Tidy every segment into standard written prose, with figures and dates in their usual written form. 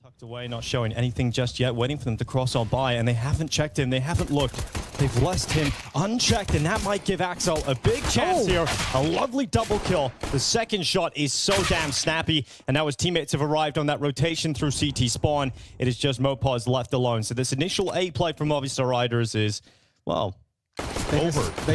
Tucked away, not showing anything just yet, waiting for them to cross on by, and they haven't checked him, they haven't looked. They've left him unchecked, and that might give Axel a big chance here. A lovely double kill. The second shot is so damn snappy, and now his teammates have arrived on that rotation through CT spawn. It is just Mopaz left alone. So this initial A play from Movistar Riders is, well, they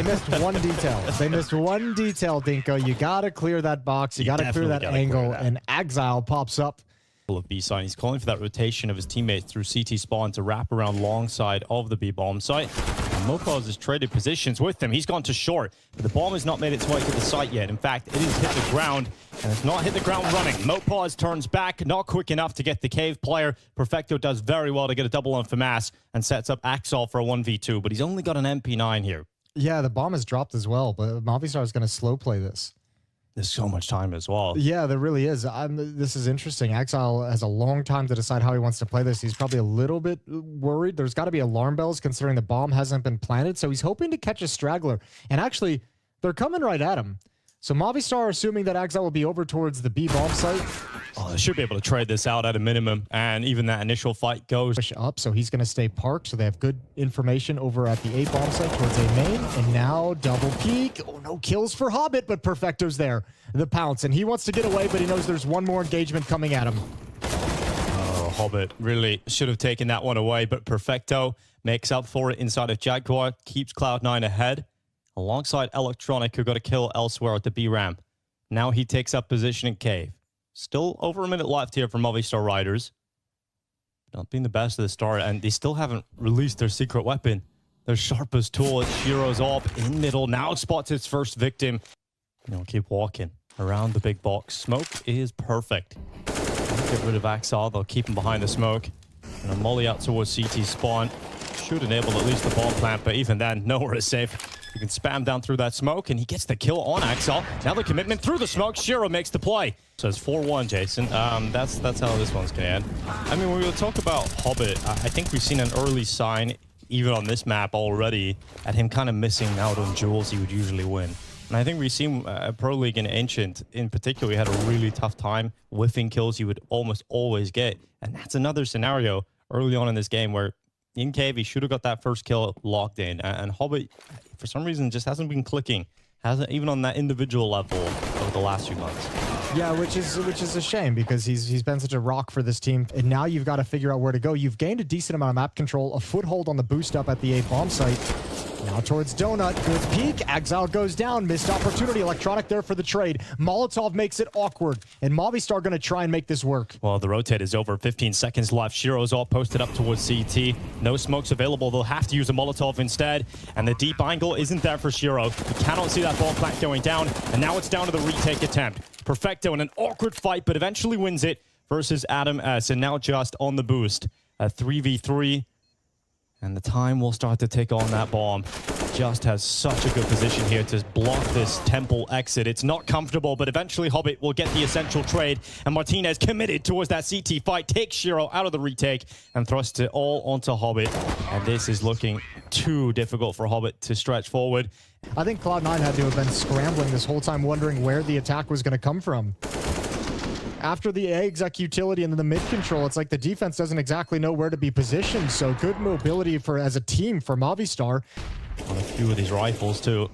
missed one detail. They missed one detail, Dinko. You got to clear that box. You got to clear that angle, and Axel pops up. Of B side. He's calling for that rotation of his teammates through CT spawn to wrap around long side of the B bomb site. And Mopaz has traded positions with them. He's gone to short, but the bomb has not made its way to the site yet. In fact, it has hit the ground, and it's not hit the ground running. Mopaz turns back, not quick enough to get the cave player. Perfecto does very well to get a double on FAMAS and sets up Axel for a 1v2, but he's only got an MP9 here. Yeah, the bomb has dropped as well, but Movistar is going to slow play this. There's so much time as well. Yeah, there really is. This is interesting. Axel has a long time to decide how he wants to play this. He's probably a little bit worried. There's got to be alarm bells considering the bomb hasn't been planted. So he's hoping to catch a straggler. And actually, they're coming right at him. So Movistar assuming that Axel will be over towards the B bomb site. Oh, they should be able to trade this out at a minimum. And even that initial fight goes push up, so he's going to stay parked. So they have good information over at the A bomb site towards A main. And now double peek. Oh, no kills for Hobbit, but Perfecto's there. The pounce. And he wants to get away, but he knows there's one more engagement coming at him. Oh, Hobbit really should have taken that one away, but Perfecto makes up for it inside of Jaguar, keeps Cloud9 ahead, alongside Electronic, who got a kill elsewhere at the B ramp. Now he takes up position in Cave. Still over a minute left here for Movistar Riders. Not being the best at the start, and they still haven't released their secret weapon. Their sharpest tool, Shiro's up in middle, now spots its first victim. They'll keep walking around the big box. Smoke is perfect. Get rid of Axel, they'll keep him behind the smoke. And a molly out towards CT spawn. Should enable at least the bomb plant, but even then, nowhere is safe. You can spam down through that smoke, and he gets the kill on Axel. Now the commitment through the smoke. Shiro makes the play. So it's 4-1, Jason. That's how this one's going to end. I mean, when we talk about Hobbit, I think we've seen an early sign, even on this map already, at him kind of missing out on duels he would usually win. And I think we've seen Pro League and Ancient, in particular, he had a really tough time whiffing kills he would almost always get. And that's another scenario early on in this game where in Cave, he should have got that first kill locked in. And Hobbit, for some reason, just hasn't been clicking. Hasn't even on that individual level over the last few months. Yeah, which is a shame because he's been such a rock for this team. And now you've got to figure out where to go. You've gained a decent amount of map control, a foothold on the boost up at the A bomb site. Now towards Donut, good peek. Axel goes down, missed opportunity. Electronic there for the trade. Molotov makes it awkward, and Movistar going to try and make this work. Well, the rotate is over. 15 seconds left. Shiro's all posted up towards CT. No smokes available. They'll have to use a Molotov instead, and the deep angle isn't there for Shiro. He cannot see that bomb plant going down, and now it's down to the retake attempt. Perfecto in an awkward fight, but eventually wins it versus Adam S. And now just on the boost. A 3v3. And the time will start to tick on that bomb. Just has such a good position here to block this temple exit. It's not comfortable, but eventually Hobbit will get the essential trade. And Martinez committed towards that CT fight, takes Shiro out of the retake and thrusts it all onto Hobbit. And this is looking too difficult for Hobbit to stretch forward. I think Cloud9 had to have been scrambling this whole time, wondering where the attack was going to come from. After the A exec utility and then the mid control, it's like the defense doesn't exactly know where to be positioned. So good mobility as a team for Movistar. On a few of these rifles too.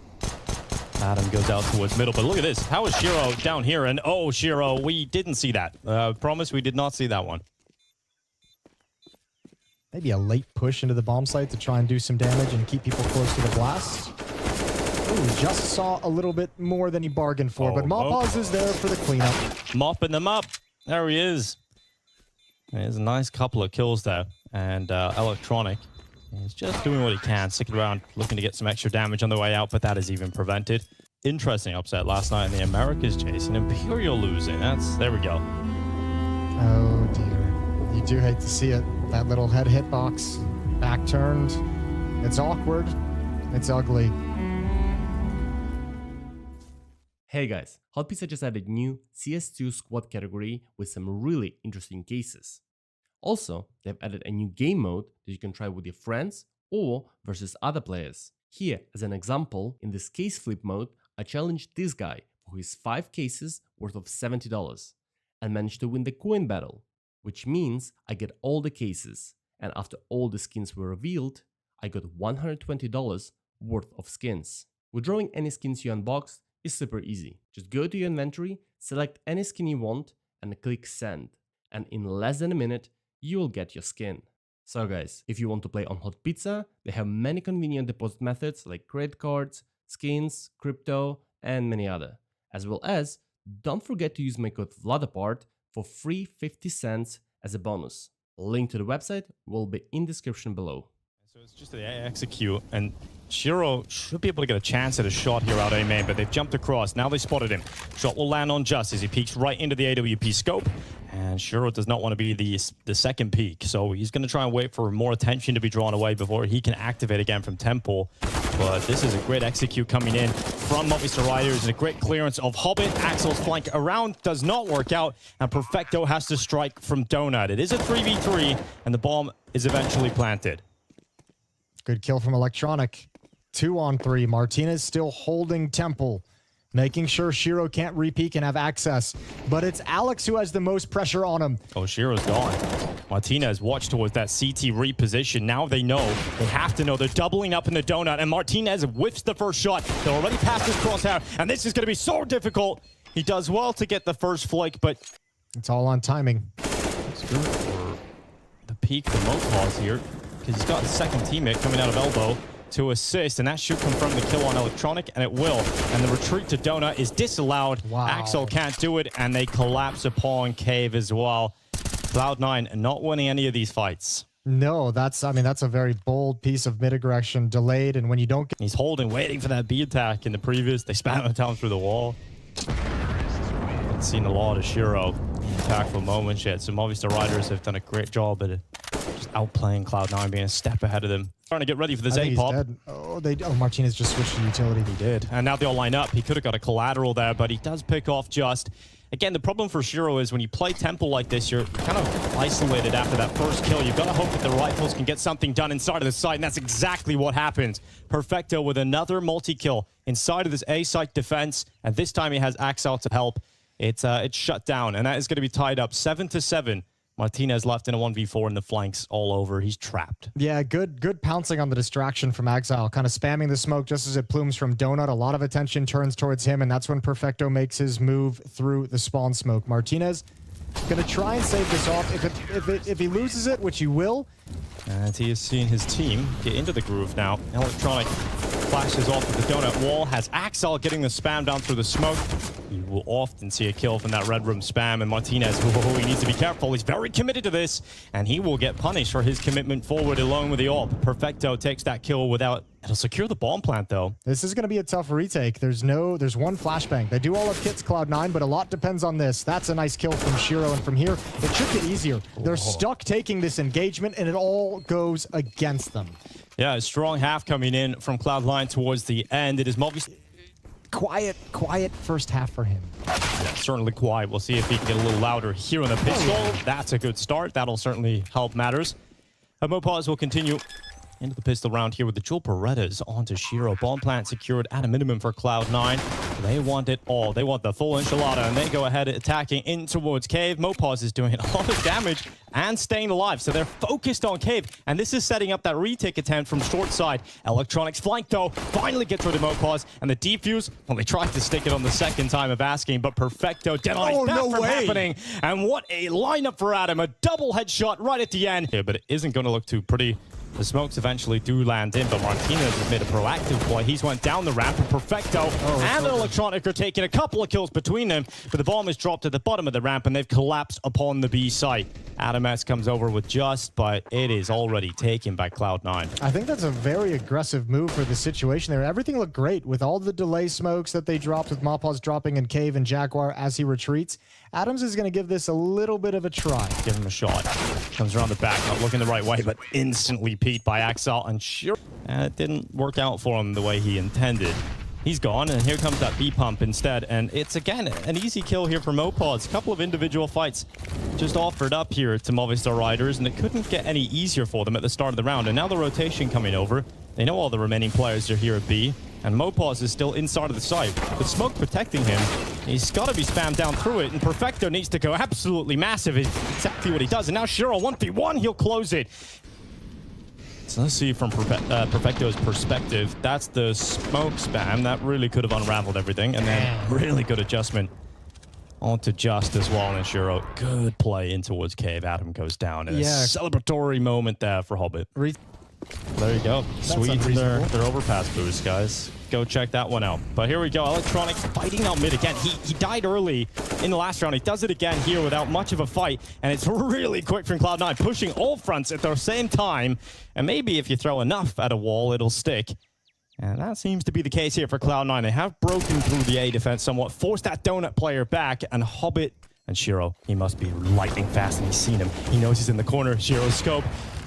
Adam goes out towards middle, but look at this. How is Shiro down here? And oh, Shiro, we didn't see that. Promise we did not see that one. Maybe a late push into the bomb site to try and do some damage and keep people close to the blast. Ooh, just saw a little bit more than he bargained for, but Mopaz is there for the cleanup. Mopping them up. There he is. There's a nice couple of kills there. And Electronic is just doing what he can, sticking around, looking to get some extra damage on the way out, but that is even prevented. Interesting upset last night in the Americas, Jason. Imperial losing. There we go. Oh, dear. You do hate to see it. That little head hitbox, back turned. It's awkward. It's ugly. Hey guys, Hot Pizza just added new CS2 squad category with some really interesting cases. Also, they've added a new game mode that you can try with your friends or versus other players. Here, as an example, in this case flip mode, I challenged this guy for his 5 cases worth of $70 and managed to win the coin battle. which means I get all the cases. And after all the skins were revealed, I got $120 worth of skins. Withdrawing any skins you unboxed is super easy. Just go to your inventory, select any skin you want, and click send. And in less than a minute, you will get your skin. So guys, if you want to play on Hot Pizza, they have many convenient deposit methods like credit cards, skins, crypto, and many other. As well as, don't forget to use my code VLADAPART for free 50 cents as a bonus. Link to the website will be in description below. So it's just to execute, and Shiro should be able to get a chance at a shot here out A main, but they've jumped across. Now they spotted him. Shot will land on Just as he peeks right into the AWP scope, and Shiro does not want to be the second peek, so he's going to try and wait for more attention to be drawn away before he can activate again from Temple. But this is a great execute coming in from Movistar Riders, and a great clearance of Hobbit. Axel's flank around does not work out, and Perfecto has to strike from Donut. It is a 3v3, and the bomb is eventually planted. Good kill from Electronic. 2-on-3. Martinez still holding Temple, making sure Shiro can't re-peek and have access. But it's Alex who has the most pressure on him. Oh, Shiro's gone. Martinez watched towards that CT reposition. Now they know. They have to know. They're doubling up in the donut, and Martinez whiffs the first shot. They're already past his crosshair, and this is going to be so difficult. He does well to get the first flick, but it's all on timing. It's good for the peak for Mopaz here, because he's got a second teammate coming out of elbow to assist, and that should confirm the kill on Electronic, and it will. And the retreat to Donut is disallowed. Wow. Axel can't do it, and they collapse upon Cave as well. Cloud9 not winning any of these fights. No, that's a very bold piece of mid-aggression, delayed, and when you don't get... He's holding, waiting for that B attack in the previous. They spam him down through the wall. Haven't seen a lot of Shiro in impactful moments yet, so Movistar Riders have done a great job at just outplaying Cloud9, being a step ahead of them. Trying to get ready for this A-pop. Oh, Martinez just switched to utility. He did. And now they all line up. He could have got a collateral there, but he does pick off Just. Again, the problem for Shiro is when you play Temple like this, you're kind of isolated after that first kill. You've got to hope that the rifles can get something done inside of the site, and that's exactly what happens. Perfecto with another multi-kill inside of this A-site defense, and this time he has Axel to help. It's shut down, and that is going to be tied up 7-7. Martinez left in a 1v4 in the flanks all over. He's trapped. Yeah, good pouncing on the distraction from Exile, kind of spamming the smoke just as it plumes from Donut. A lot of attention turns towards him, and that's when Perfecto makes his move through the spawn smoke. Martinez going to try and save this off. If he loses it, which he will. And he has seen his team get into the groove now. Electronic flashes off of the Donut wall, has Axel getting the spam down through the smoke. You will often see a kill from that red room spam, and Martinez, he needs to be careful. He's very committed to this, and he will get punished for his commitment forward alone with the AWP. Perfecto takes that kill without... It'll secure the bomb plant, though. This is going to be a tough retake. There's one flashbang. They do all have kits, Cloud9, but a lot depends on this. That's a nice kill from Shiro, and from here, it should get easier. They're stuck taking this engagement, and it all goes against them. Yeah, a strong half coming in from Cloud9 towards the end. It is Movistar. Quiet first half for him. Yeah, certainly quiet. We'll see if he can get a little louder here on the pistol. That's a good start. That'll certainly help matters. Mopaz will continue into the pistol round here with the Jewel Berettas onto Shiro. Bomb plant secured at a minimum for Cloud9. They want it all. They want the full enchilada, and they go ahead attacking in towards Cave. Mopaz is doing a lot of damage and staying alive, so they're focused on Cave, and this is setting up that retake attempt from short side. Electronics flank, though, finally gets rid of Mopaz, and the defuse, well, they tried to stick it on the second time of asking, but Perfecto denies that from happening. And what a lineup for Adam, a double headshot right at the end. Yeah, but it isn't going to look too pretty. The smokes eventually do land in, but Martinez has made a proactive play. He's went down the ramp, and Perfecto and Electronic are taking a couple of kills between them, but the bomb is dropped at the bottom of the ramp, and they've collapsed upon the B site. Adam S comes over with Just, but it is already taken by Cloud9. I think that's a very aggressive move for the situation there. Everything looked great with all the delay smokes that they dropped, with Mopaz dropping in Cave and Jaguar as he retreats. Adams is going to give this a little bit of a try. Give him a shot. Comes around the back, not looking the right way, but instantly peaked by Axel, and sure, it didn't work out for him the way he intended. He's gone, and here comes that B pump instead, and it's again an easy kill here for Mopaz. A couple of individual fights just offered up here to Movistar Riders, and it couldn't get any easier for them at the start of the round. And now the rotation coming over. They know all the remaining players are here at B, and Mopaz is still inside of the site, with smoke protecting him. He's got to be spammed down through it, and Perfecto needs to go absolutely massive. Is exactly what he does. And now Shiro 1v1, he'll close it. So let's see from Perfecto's perspective. That's the smoke spam. That really could have unraveled everything. And then really good adjustment onto Just as well. And Shiro, good play in towards Cave. Adam goes down. And a celebratory moment there for Hobbit. There you go. Sweet their overpass boost, guys. Go check that one out. But here we go. Electronic fighting out mid again. He died early in the last round. He does it again here without much of a fight. And it's really quick from Cloud9, pushing all fronts at the same time. And maybe if you throw enough at a wall, it'll stick. And that seems to be the case here for Cloud9. They have broken through the A defense somewhat, forced that donut player back, and Hobbit and Shiro, he must be lightning fast, and he's seen him. He knows he's in the corner. Shiro's scope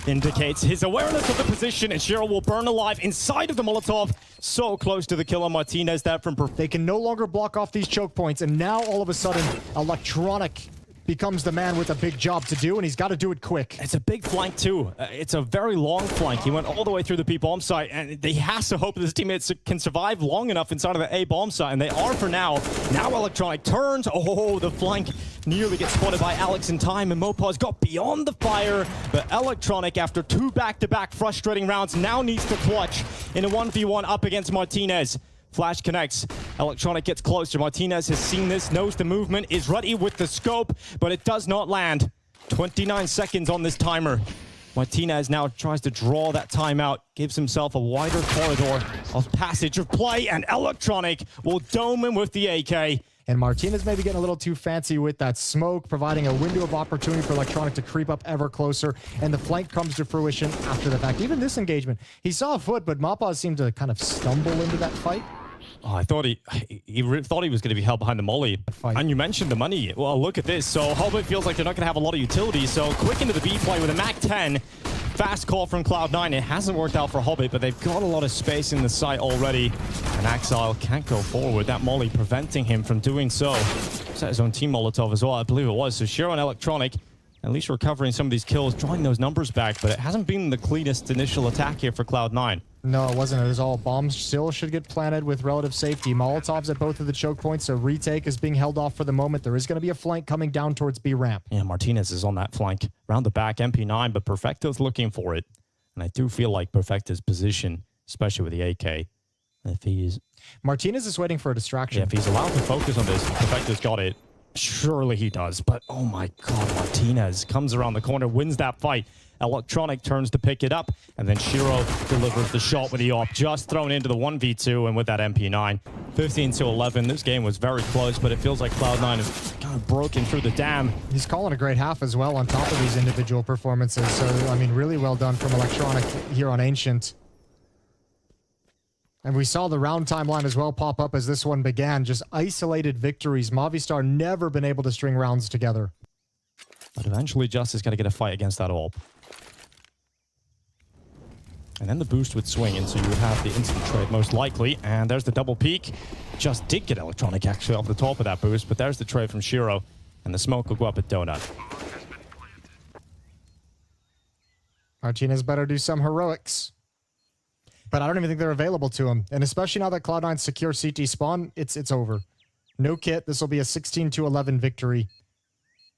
indicates his awareness of the position, and Shiro will burn alive inside of the Molotov. So close to the kill on Martinez. That from They can no longer block off these choke points, and now all of a sudden, Electronic becomes the man with a big job to do, and he's got to do it quick. It's a big flank, too. It's a very long flank. He went all the way through the B bomb site, and he has to hope that his teammates can survive long enough inside of the A bomb site, and they are for now. Now Electronic turns. Oh, the flank nearly gets spotted by Alex in time, and Mopaz got beyond the fire, but Electronic, after two back-to-back frustrating rounds, now needs to clutch in a 1v1 up against Martinez. Flash connects. Electronic gets closer. Martinez has seen this, knows the movement, is ready with the scope, but it does not land. 29 seconds on this timer. Martinez now tries to draw that time out, gives himself a wider corridor of passage of play, and Electronic will dome him with the AK. And Martinez maybe getting a little too fancy with that smoke, providing a window of opportunity for Electronic to creep up ever closer, and the flank comes to fruition after the fact. Even this engagement, he saw a foot, but Mapaz seemed to kind of stumble into that fight. Oh, I thought he thought he was going to be held behind the molly. And you mentioned the money. Well, look at this. So Hobbit feels like they're not going to have a lot of utility. So quick into the B play with a Mac 10. Fast call from Cloud9. It hasn't worked out for Hobbit, but they've got a lot of space in the site already. And Axile can't go forward. That molly preventing him from doing so. Set his own team Molotov as well, I believe it was. So Shiro and Electronic, at least recovering some of these kills, drawing those numbers back, but it hasn't been the cleanest initial attack here for Cloud9. No, it wasn't. It was all bombs still should get planted with relative safety. Molotovs at both of the choke points, so retake is being held off for the moment. There is going to be a flank coming down towards B ramp. Yeah, Martinez is on that flank. Round the back, MP9, but Perfecto's looking for it. And I do feel like Perfecto's position, especially with the AK, if he's... Martinez is waiting for a distraction. Yeah, if he's allowed to focus on this, Perfecto's got it. Surely he does, but oh my god, Martinez comes around the corner, wins that fight. Electronic turns to pick it up, and then Shiro delivers the shot with the op, just thrown into the 1v2, and with that MP9. 15-11, this game was very close, but it feels like Cloud9 has kind of broken through the dam. He's calling a great half as well on top of these individual performances, so, I mean, really well done from Electronic here on Ancient. And we saw the round timeline as well pop up as this one began. Just isolated victories. Movistar never been able to string rounds together. But eventually Justice got to get a fight against that AWP. And then the boost would swing, and so you would have the instant trade most likely. And there's the double peek. Just did get Electronic actually off the top of that boost, but there's the trade from Shiro. And the smoke will go up at Donut. Martinez better do some heroics. But I don't even think they're available to him. And especially now that Cloud9 secure CT spawn, it's over. No kit. This will be a 16-11 victory.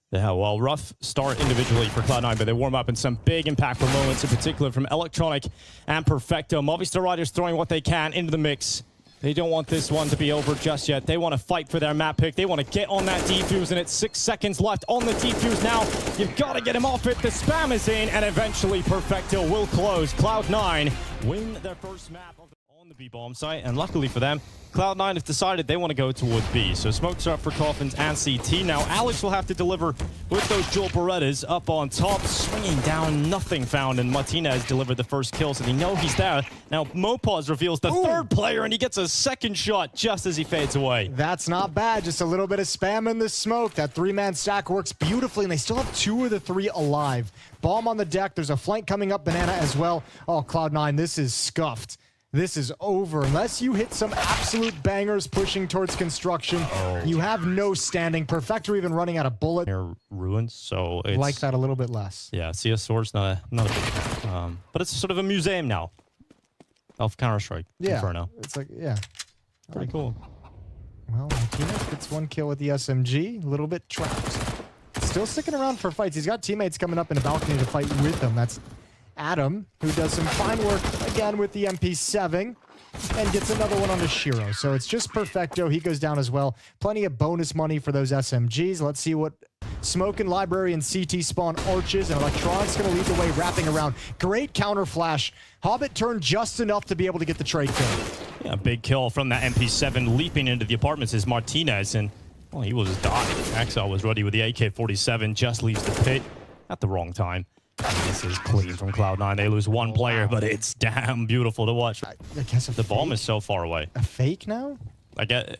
Yeah, well, rough start individually for Cloud9, but they warm up in some big impactful moments, in particular from Electronic and Perfecto. Movistar Riders throwing what they can into the mix. They don't want this one to be over just yet. They want to fight for their map pick. They want to get on that defuse, and it's 6 seconds left on the defuse now. You've got to get him off it. The spam is in, and eventually Perfecto will close. Cloud9 win their first map on the B bomb site, and luckily for them, Cloud9 have decided they want to go towards B. So smokes are up for Coffins and CT. Now Alex will have to deliver with those dual Berettas up on top, swinging down, nothing found, and Martinez delivered the first kill, so they know he's there. Now Mopaz reveals the third player, and he gets a second shot just as he fades away. That's not bad. Just a little bit of spam in the smoke. That three-man stack works beautifully, and they still have 2 of the 3 alive. Bomb on the deck. There's a flank coming up, Banana as well. Oh, Cloud9, this is scuffed. This is over. Unless you hit some absolute bangers pushing towards construction, you have no standing. Perfector even running out of bullet. They're ruins, so it's... Like that a little bit less. Yeah, CS Sword's not a big... but it's sort of a museum now of Counter-Strike. Yeah. Inferno. It's like, yeah. Pretty cool. Well, Martinez gets one kill with the SMG. A little bit trapped. Still sticking around for fights. He's got teammates coming up in the balcony to fight with him. That's Adam, who does some fine work again with the MP7 and gets another one on the Shiro. So it's just Perfecto. He goes down as well. Plenty of bonus money for those SMGs. Let's see what Smoke and Library and CT spawn arches, and Electronic's going to lead the way, wrapping around. Great counter flash. Hobbit turned just enough to be able to get the trade kill. Yeah, big kill from that MP7 leaping into the apartments is Martinez, and well, he will just die. Axel was ready with the AK-47, just leaves the pit at the wrong time. And this is clean from Cloud9. They lose one player, but it's damn beautiful to watch. I guess the bomb is so far away. A fake now? I get.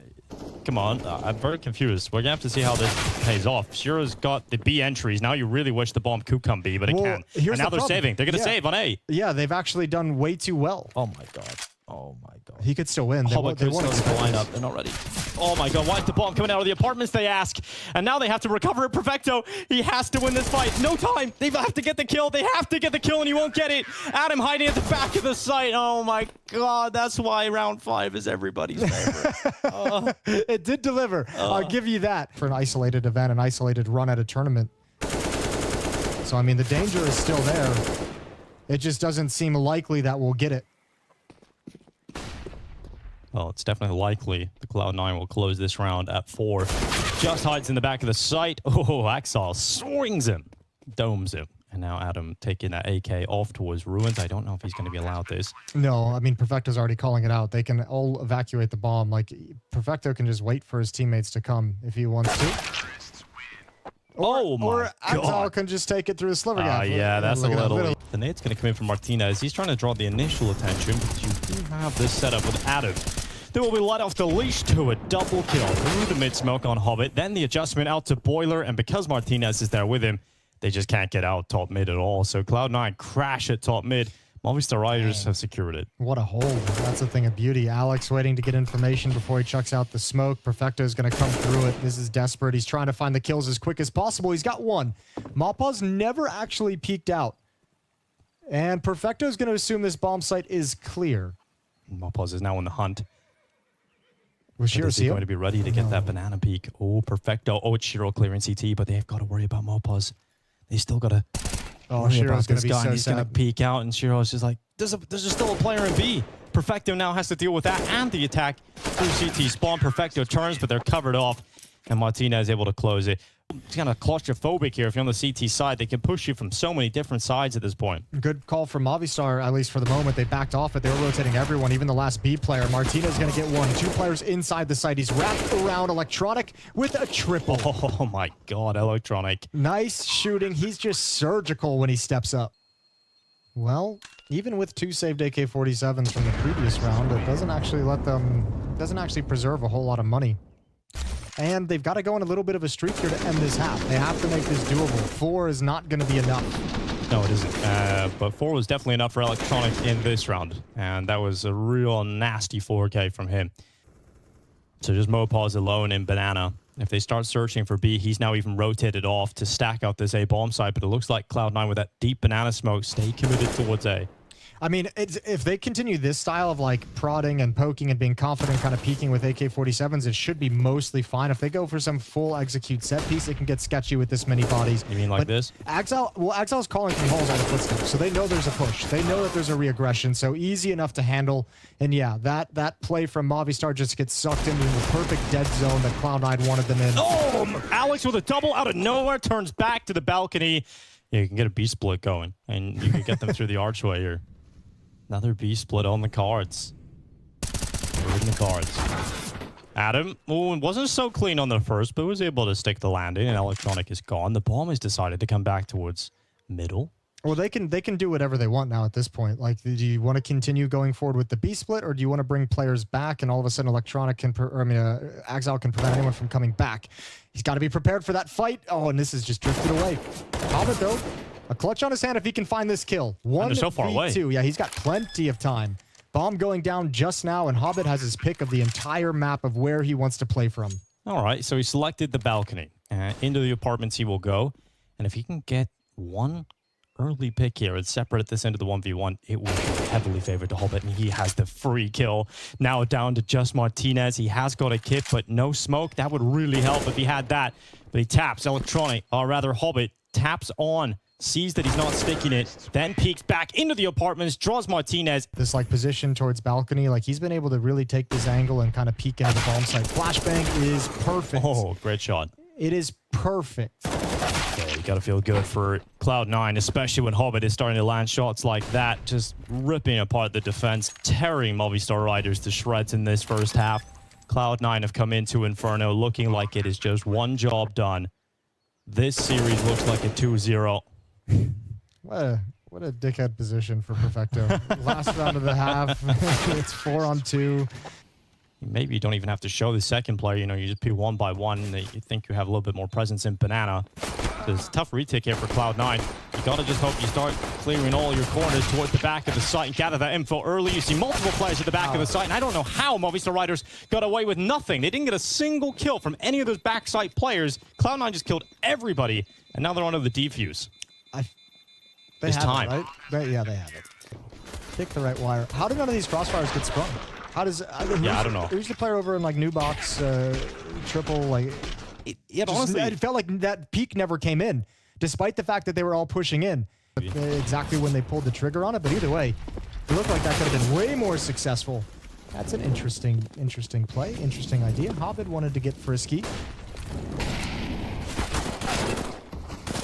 Come on, I'm very confused. We're gonna have to see how this pays off. Shiro's got the B entries. Now you really wish the bomb could come B, but it can't. And now they're saving. They're gonna save on A. Yeah, they've actually done way too well. Oh my god. Oh my god. He could still win. They won't the lineup. They're not ready. Oh my god, why is the bomb coming out of the apartments, they ask? And now they have to recover it. Perfecto, he has to win this fight. No time. They have to get the kill. They have to get the kill, and he won't get it. Adam hiding at the back of the site. Oh my god, that's why round 5 is everybody's favorite. It did deliver. I'll give you that. For an isolated event, an isolated run at a tournament. So, I mean, the danger is still there. It just doesn't seem likely that we'll get it. Well, it's definitely likely the Cloud9 will close this round at 4. Just hides in the back of the site. Oh, Axel swings him, domes him. And now Adam taking that AK off towards Ruins. I don't know if he's going to be allowed this. No, I mean, Perfecto's already calling it out. They can all evacuate the bomb. Like, Perfecto can just wait for his teammates to come if he wants to. Or Axel can just take it through the sliver gap. Yeah, that's a little... The nade's going to come in from Martinez. He's trying to draw the initial attention, but you do have this setup with Adam. They will be let off the leash to a double kill through the mid smoke on Hobbit. Then the adjustment out to Boiler, and because Martinez is there with him, they just can't get out top mid at all. So Cloud9 crash at top mid. Movistar Riders have secured it. What a hold. That's a thing of beauty. Alex waiting to get information before he chucks out the smoke. Perfecto is going to come through it. This is desperate. He's trying to find the kills as quick as possible. He's got one. Mappa's never actually peeked out. And Perfecto is going to assume this bomb site is clear. Mappa's is now on the hunt. Was Shiro going to be ready to get that banana peek? Oh, Perfecto. Oh, it's Shiro clearing CT, but they've got to worry about Mappa's. They still got to... Oh, Shiro's going to be so He's going to peek out, and Shiro's just like, there's still a player in B. Perfecto now has to deal with that and the attack through CT spawn. Perfecto turns, but they're covered off, and Martinez able to close it. It's kind of claustrophobic here. If you're on the CT side, they can push you from so many different sides at this point. Good call from Movistar, at least for the moment. They backed off it. They were rotating everyone, even the last B player. Martinez is going to get one. 2 players inside the site. He's wrapped around Electronic with a triple. Oh my god, Electronic. Nice shooting. He's just surgical when he steps up. Well, even with 2 saved AK-47s from the previous round, it doesn't actually let them, doesn't actually preserve a whole lot of money. And they've got to go on a little bit of a streak here to end this half. They have to make this doable. 4 is not going to be enough. No, it isn't. But 4 was definitely enough for Electronic in this round. And that was a real nasty 4K from him. So just Mopaz alone in Banana. If they start searching for B, he's now even rotated off to stack out this A bomb site. But it looks like Cloud9 with that deep Banana smoke stay committed towards A. I mean, if they continue this style of like prodding and poking and being confident, kind of peeking with AK-47s, it should be mostly fine. If they go for some full execute set piece, it can get sketchy with this many bodies. You mean like this? Axel's calling from halls on the footsteps, so they know there's a push. They know that there's a reaggression, so easy enough to handle. And yeah, that play from Movistar just gets sucked into the perfect dead zone that Cloud9 wanted them in. Oh, Alex with a double out of nowhere, turns back to the balcony. Yeah, you can get a B split going, and you can get them through the archway here. Another B split on the cards. We're in the cards. Adam, oh, wasn't so clean on the first, but was able to stick the landing, and Electronic is gone. The bomb has decided to come back towards middle. Well, they can do whatever they want now at this point. Like, do you want to continue going forward with the B split, or do you want to bring players back and all of a sudden Electronic can, Axel can prevent anyone from coming back? He's got to be prepared for that fight. Oh, and this is just drifted away. Hobbit though. A clutch on his hand if he can find this kill. 1v2. So far away. Yeah, he's got plenty of time. Bomb going down just now, and Hobbit has his pick of the entire map of where he wants to play from. All right, so he selected the balcony. Into the apartments he will go. And if he can get one early pick here. It's separate at this end of the 1v1. It will be heavily favored to Hobbit, and he has the free kill. Now down to just Martinez. He has got a kit, but no smoke. That would really help if he had that. But he taps Electronic, or rather Hobbit, taps on, sees that he's not sticking it, then peeks back into the apartments, draws Martinez. This like position towards balcony, like he's been able to really take this angle and kind of peek into the bomb site. Flashbang is perfect. Oh, great shot. It is perfect. Okay, you gotta feel good for Cloud9, especially when Hobbit is starting to land shots like that, just ripping apart the defense, tearing Movistar Riders to shreds in this first half. Cloud9 have come into Inferno looking like it is just one job done. This series looks like a 2-0. What a dickhead position for Perfecto. Last round of the half, it's 4-on-2. Maybe you don't even have to show the second player. You know, you just peel one by one, and you think you have a little bit more presence in Banana. So it's a tough retake here for Cloud9. You gotta just hope you start clearing all your corners towards the back of the site and gather that info early. You see multiple players at the back of the site, and I don't know how Movistar Riders got away with nothing. They didn't get a single kill from any of those backside players. Cloud9 just killed everybody, and now they're onto the defuse. They It's have time. it, right? Yeah, they have it. Pick the right wire. How do none of these crossfires get sprung? How does... Yeah, I don't know. Who's the player over in, like, new box, triple, like... Honestly, it felt like that peak never came in, despite the fact that they were all pushing in. Exactly when they pulled the trigger on it, but either way, it looked like that could have been way more successful. That's an interesting play, interesting idea. Hobbit wanted to get frisky.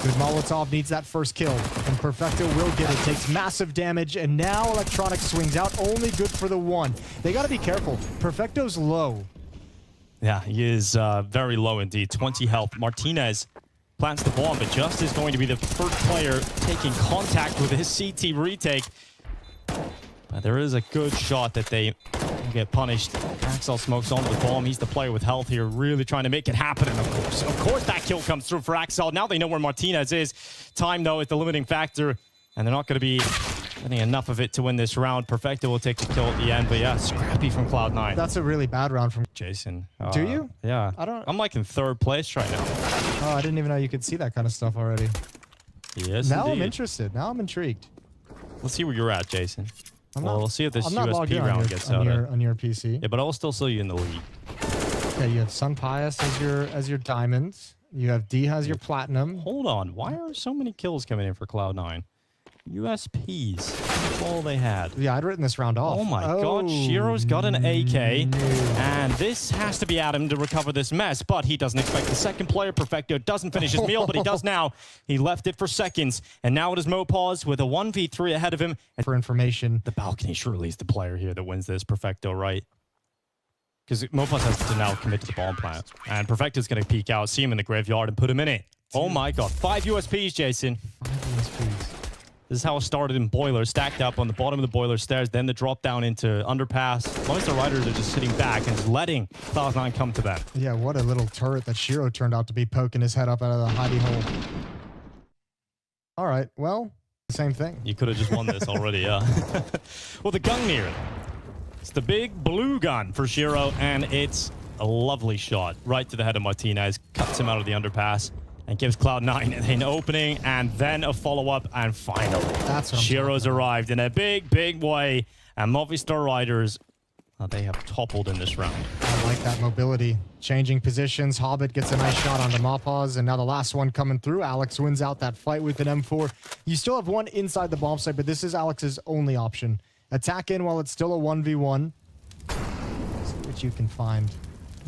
Good Molotov needs that first kill, and Perfecto will get it. Takes massive damage, and now Electronic swings out. Only good for the one. They got to be careful. Perfecto's low. yeah, he is very low indeed. 20 health. Martinez plants the bomb, but just is going to be the first player taking contact with his CT retake. But there is a good shot that they get punished. Axel smokes onto the bomb. He's the player with health here, really trying to make it happen. And of course that kill comes through for Axel. Now they know where Martinez is. Time, though, is the limiting factor, and they're not going to be getting enough of it to win this round. Perfecto will take the kill at the end, but yeah, scrappy from Cloud9. That's a really bad round from Jason. Do you? Yeah. I'm like in third place right now. Oh, I didn't even know you could see that kind of stuff already. Yes, Now indeed. I'm interested. Now I'm intrigued. Let's see where you're at, Jason. We'll see if this I'm not logged USP in round gets out. on your PC. Yeah, but I will still see you in the lead. Okay, you have Sun Pius as your diamonds. You have D has your platinum. Hold on. Why are so many kills coming in for Cloud9? USPs. That's all they had. Yeah, I'd written this round off. Oh my god, Shiro's got an AK, no. and this has to be Adam to recover this mess, but he doesn't expect the second player. Perfecto doesn't finish his meal, but he does now. He left it for seconds, and now it is Mopaz with a 1v3 ahead of him. For information, The balcony surely is the player here that wins this. Perfecto, right? Because Mopaz has to now commit to the bomb plant, and Perfecto's going to peek out, see him in the graveyard, and put him in it. Oh my god, 5 USPs, Jason. 5 USPs. This is how it started in Boiler, stacked up on the bottom of the Boiler stairs, then the drop down into Underpass. Most of the riders are just sitting back and just letting Cloud9 come to them. Yeah, what a little turret that Shiro turned out to be, poking his head up out of the hidey hole. All right, well, same thing. You could have just won this already, yeah. Well, the Gungnir. It's the big blue gun for Shiro, and it's a lovely shot right to the head of Martinez, cuts him out of the Underpass, and gives Cloud9 an opening, and then a follow-up, and finally, That's what I'm Shiro's arrived in a big, big way, and Movistar Riders, they have toppled in this round. I like that mobility. Changing positions. Hobbit gets a nice shot onto Mopaz, and now the last one coming through. Alex wins out that fight with an M4. You still have one inside the bomb site, but this is Alex's only option. Attack in while it's still a 1v1. See what you can find.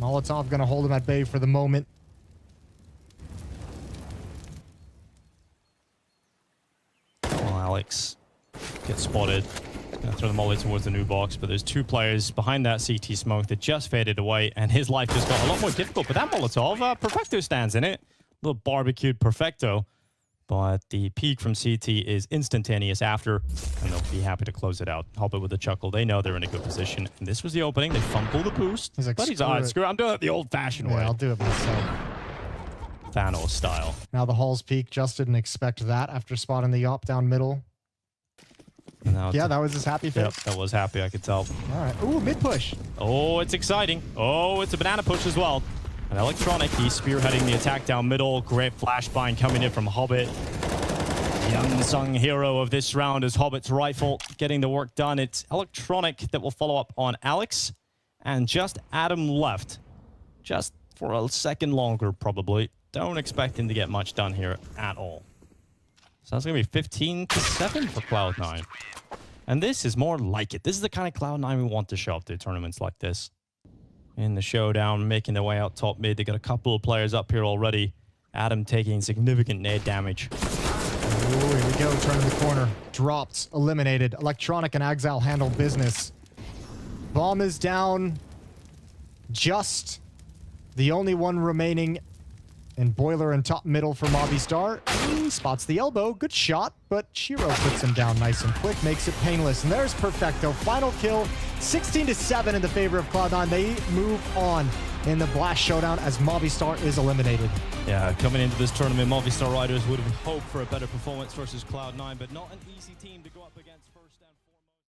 Molotov gonna hold him at bay for the moment. Alex gets spotted. Gonna throw the molly towards the new box, but there's two players behind that CT smoke that just faded away, and his life just got a lot more difficult. But that Molotov, Perfecto stands in it. A little barbecued Perfecto. But the peak from CT is instantaneous after, and they'll be happy to close it out. Hobbit with a chuckle. They know they're in a good position. And this was the opening. They fumble the boost. He's like, but he's all right, screw it. I'm doing it the old-fashioned way. I'll do it myself. Thanos style. Now the Hall's peak. Just didn't expect that after spotting the op down middle. Yeah, that was his happy face. Yep, that was happy, I could tell. All right. Ooh, mid push. Oh, it's exciting. Oh, it's a banana push as well. And Electronic, he's spearheading the attack down middle. Great flashbang coming in from Hobbit. The unsung hero of this round is Hobbit's rifle getting the work done. It's Electronic that will follow up on Alex. And just Adam left. Just for a second longer, probably. Don't expect him to get much done here at all. So that's going to be 15-7 for Cloud9. And this is more like it. This is the kind of Cloud9 we want to show up to tournaments like this. In the showdown, making their way out top mid. They got a couple of players up here already. Adam taking significant nade damage. Oh, here we go. Turning the corner. Dropped. Eliminated. Electronic and Axal handle business. Bomb is down. Just the only one remaining. And Boiler in top middle for Movistar. Spots the elbow. Good shot, but Shiro puts him down nice and quick. Makes it painless. And there's Perfecto. Final kill. 16-7 in the favor of Cloud9. They move on in the Blast Showdown as Movistar is eliminated. Yeah, coming into this tournament, Movistar riders would have hoped for a better performance versus Cloud9, but not an easy team to go up against.